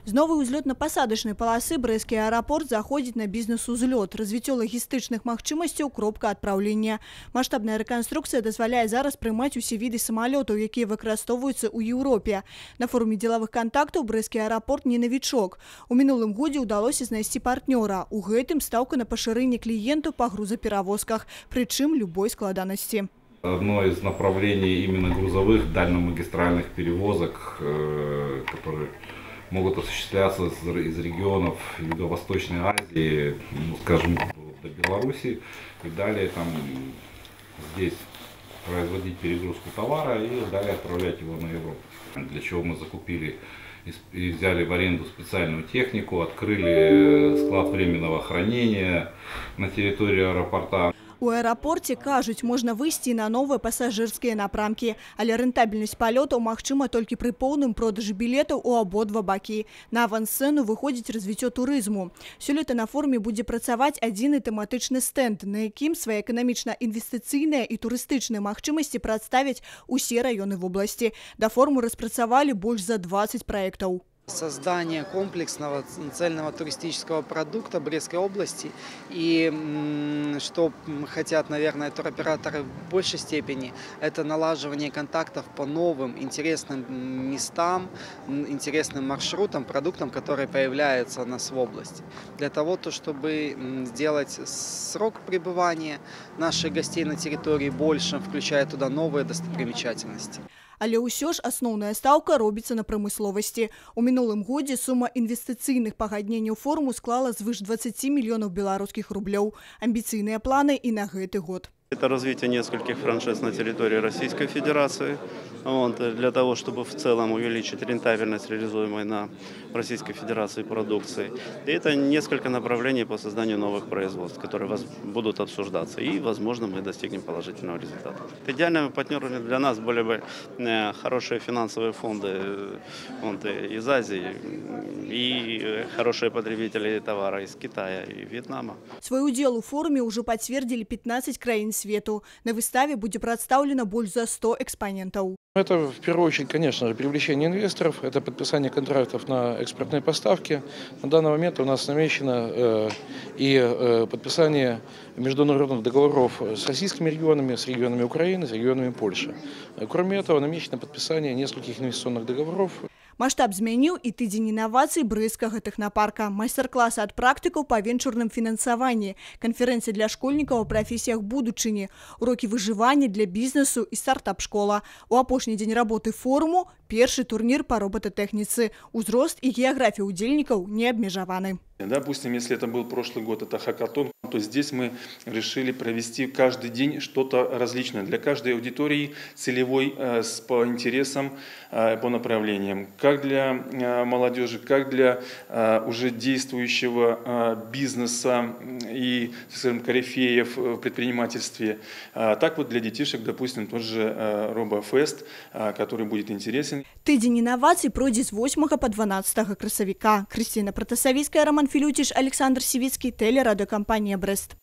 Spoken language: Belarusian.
З новой узлётна-пасадачнай паласы брэсцкі аэрапорт заходзіць на бізнес-узлёт. Развіццё лагістычных магчымасцяў, кропка адпраўлення. Маштабная рэканструкцыя дазваляе зараз прымаць усе віды самалётаў, якія выкарыстоўваюцца ў Еўропе. На форуме дзелавых кантактаў брэсцкі аэрапорт не навічок. У мінулым годзе ўдалося знайсці партнёра. У гэтым стаўка на пашырэнне кліентаў па грузаперавозках, прычым любой складанасці. Одно из направлений именно грузовых дальномагистральных перевозок, которые могут осуществляться из регионов Юго-Восточной Азии, скажем, до Беларуси, и далее там здесь производить перегрузку товара и далее отправлять его на Европу. Для чего мы закупили и взяли в аренду специальную технику, открыли склад временного хранения на территории аэропорта. У аэрапорце, кажуць, можна выйсці на новыя пасажырскія напрамкі, але рэнтабельнасць палётаў магчыма толькі пры поўным продажы білетаў у абодва бакі. На авансцэну выходзіць развіццё турызму. Сёлета на форуме будзе працаваць адзіны тэматычны стэнд, на якім свае эканамічна-інвестыцыйныя і турыстычныя магчымасці прадставяць усе раёны вобласці. Да форуму распрацавалі больш за 20 праектаў. Создание комплексного цельного туристического продукта Брестской области. И что хотят, наверное, туроператоры в большей степени, это налаживание контактов по новым интересным местам, интересным маршрутам, продуктам, которые появляются у нас в области. Для того, чтобы сделать срок пребывания наших гостей на территории больше, включая туда новые достопримечательности. Але ўсё ж асноўная стаўка робіцца на прамысловасці. У мінулым годзе сума інвестыцыйных пагадненняў форуму склала звыш 20 мільёнаў беларускіх рублёў. Амбіцыйныя планы і на гэты год. Это развитие нескольких франшиз на территории Российской Федерации, для того, чтобы в целом увеличить рентабельность реализуемой на Российской Федерации продукции. И это несколько направлений по созданию новых производств, которые будут обсуждаться. И, возможно, мы достигнем положительного результата. Идеальными партнерами для нас были бы хорошие финансовые фонды из Азии и хорошие потребители товара из Китая и Вьетнама. Свой удел у форуме уже подтвердили 15 краін свету. На выставе будет представлено больше за 100 экспонентов. Это в первую очередь, конечно же, привлечение инвесторов, это подписание контрактов на экспортные поставки. На данный момент у нас намечено и подписание международных договоров с российскими регионами, с регионами Украины, с регионами Польши. Кроме этого, намечено подписание нескольких инвестиционных договоров. Маштаб змяніў і тыдзень інавацый брэсцкага тэхнапарка, майстар-класы ад практыкаў па венчурным фінансаванні, канферэнцыя для школьнікаў о прафесіях будучыні, урокі выжывання для бізнесу і стартап-школа. У апошні дзень работы форуму першы турнір па роботатэхніцы. Узрост і геаграфія удзельнікаў не абмежаваны. Допустим, если это был прошлый год, это хакатон, то здесь мы решили провести каждый день что-то различное для каждой аудитории, целевой по интересам, по направлениям. Как для молодежи, как для уже действующего бизнеса и, скажем, корифеев в предпринимательстве. Так вот для детишек, допустим, тот же RoboFest, который будет интересен. Тыдзень інавацый пройдзе з 8 по 12 красавіка. Крысціна Пратасавіцкая, Роман Філютіш, Александр Сівіцкі, телерадиокомпания «Брест».